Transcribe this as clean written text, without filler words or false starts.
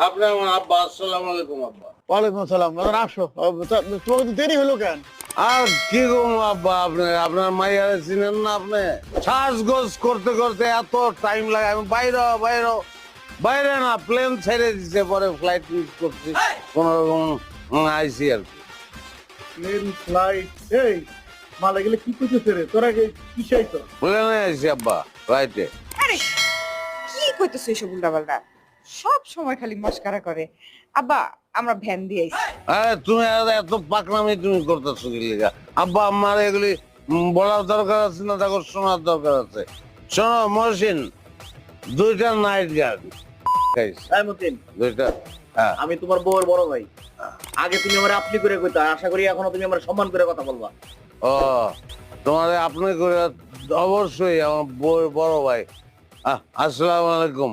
আপনি আমার আব্বা। আসসালামু আলাইকুম আব্বা। ওয়ালাইকুম আসসালাম। আসো। তোমাকে তো দেরি হলো কেন? আর কি গো আব্বা, আপনার মাইয়ারে চিনেন না আপনি? সাজগোজ করতে করতে এত টাইম লাগে, আমি বাইরে না, প্লেন ছেড়ে দিছে, পরে ফ্লাইট মিস করছি, কোন রকম আইসি আর কি। প্লেন ফ্লাইট এই মালা গেলে কি কইতেছে রে? তোরা কি চাইতো? প্লেনে আইসি আব্বা, ফ্লাইটে। আরে কি কইতেছো এসব উল্টাপাল্টা? সব সময় খালি মস্কারা করে। আব্বা আমরা ভ্যান দিয়ে আইছি। আরে তুমি এত পাকনামি তুমি করতেছো কি লিগা? আব্বা আমার এগুলি বলার দরকার আছে না, দেখো শোনার দরকার আছে। শোনো মহসিন, 2টা নাইট গার্ড তাই মতিন, দুইটা। হ্যাঁ আমি তোমার বউয়ের বড় ভাই। আগে তুমি আমার আপনি করে কইতা, আশা করি এখনো তুমি আমার সম্মান করে কথা বলবা। ও, তোমাদের আপনি করে অবশ্যই আমার বউয়ের বড় ভাই। আসসালামু আলাইকুম।